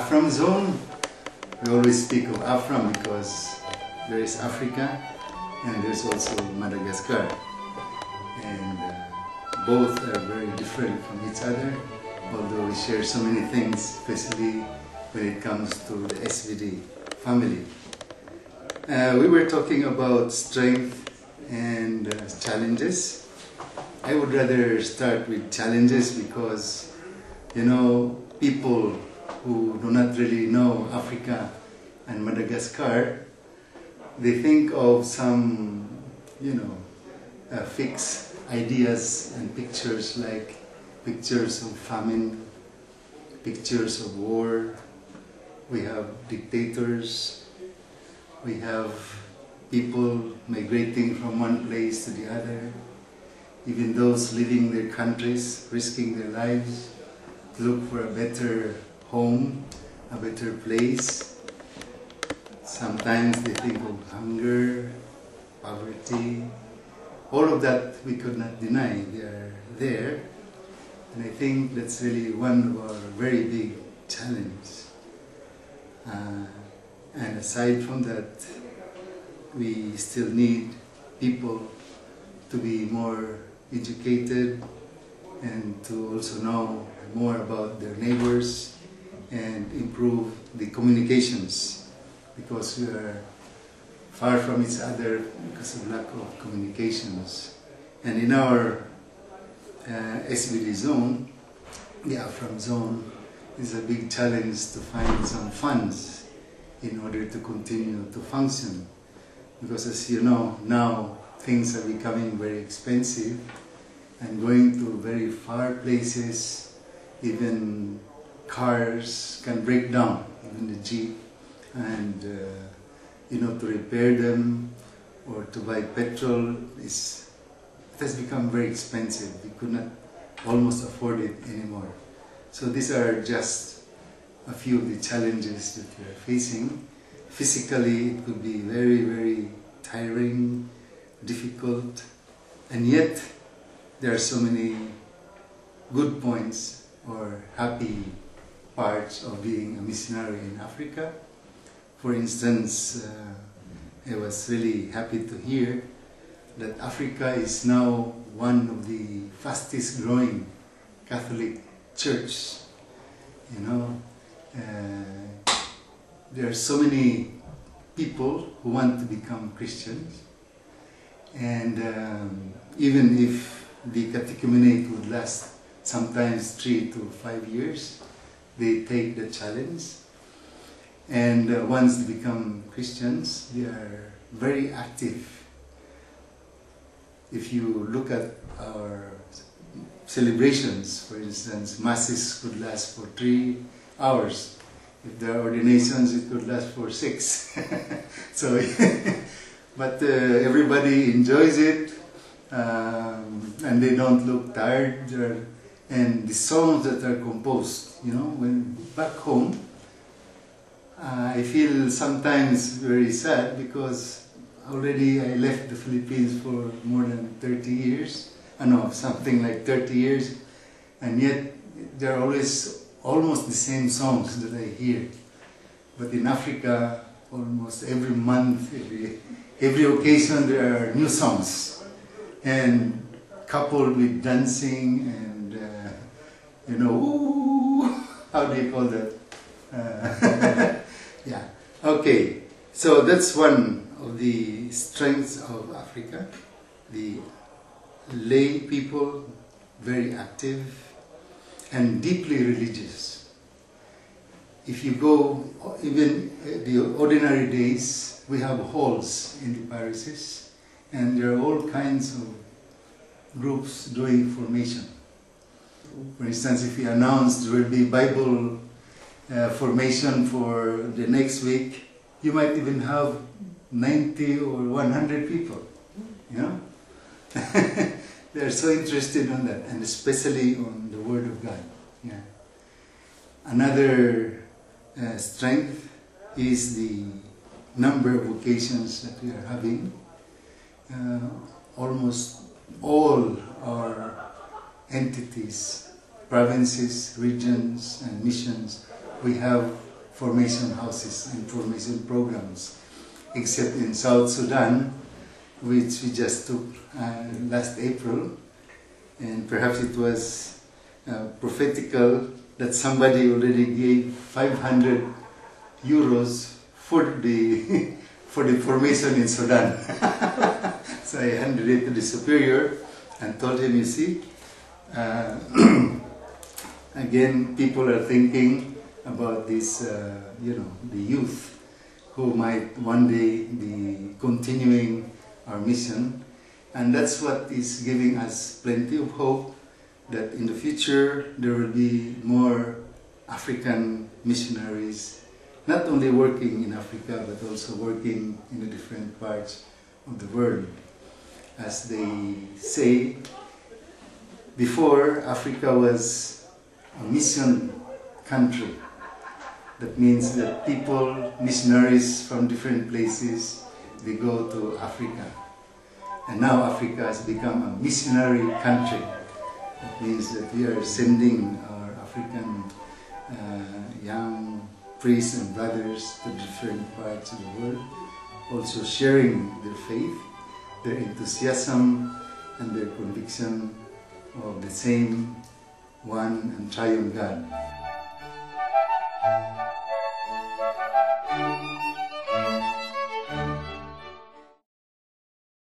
AFRAM zone, we always speak of AFRAM because there is Africa and there's also Madagascar. And both are very different from each other, although we share so many things, especially when it comes to the SVD family. We were talking about strength and challenges. I would rather start with challenges because, you know, people who do not really know Africa and Madagascar, they think of some, you know, fixed ideas and pictures, like pictures of famine, pictures of war. We have dictators, we have people migrating from one place to the other, even those leaving their countries, risking their lives to look for a better home, a better place. Sometimes they think of hunger, poverty. All of that we could not deny, they are there. And I think that's really one of our very big challenges. And aside from that, we still need people to be more educated and to also know more about their neighbors and improve the communications, because we are far from each other because of lack of communications. And in our SVD zone, the AFRAM zone, is a big challenge to find some funds in order to continue to function. Because as you know, now things are becoming very expensive, and going to very far places, even cars can break down, even the Jeep, and you know, to repair them or to buy petrol it has become very expensive. We could not almost afford it anymore. So these are just a few of the challenges that we are facing. Physically, it could be very, very tiring, difficult, and yet there are so many good points or happy parts of being a missionary in Africa. For instance, I was really happy to hear that Africa is now one of the fastest growing Catholic churches. You know, there are so many people who want to become Christians, and even if the catechumenate would last sometimes 3 to 5 years, they take the challenge, and once they become Christians, they are very active. If you look at our celebrations, for instance, masses could last for 3 hours. If there are ordinations, it could last for 6. So, but everybody enjoys it, and they don't look tired. And the songs that are composed, you know, when back home, I feel sometimes very sad because already I left the Philippines for more than 30 years. I know, something like 30 years, and yet there are always almost the same songs that I hear. But in Africa, almost every month, every occasion, there are new songs, and coupled with dancing and you know, ooh, how do you call that? Yeah. Okay. So that's one of the strengths of Africa. The lay people, very active and deeply religious. If you go, even the ordinary days, we have halls in the parishes, and there are all kinds of groups doing formation. For instance, if we announce there will be Bible formation for the next week, you might even have 90 or 100 people, you know? They are so interested in that, and especially on the Word of God. Yeah. Another strength is the number of occasions that we are having. Almost all our entities, provinces, regions, and missions, we have formation houses and formation programs, except in South Sudan, which we just took last April, and perhaps it was prophetical that somebody already gave 500 euros for the for the formation in Sudan. So I handed it to the superior and told him, you see, again, people are thinking about this, the youth who might one day be continuing our mission, and that's what is giving us plenty of hope that in the future there will be more African missionaries, not only working in Africa but also working in the different parts of the world. As they say, before Africa was a mission country. That means that people, missionaries from different places, they go to Africa. And now Africa has become a missionary country. That means that we are sending our African young priests and brothers to different parts of the world, also sharing their faith, their enthusiasm, and their conviction of the same one and triune God.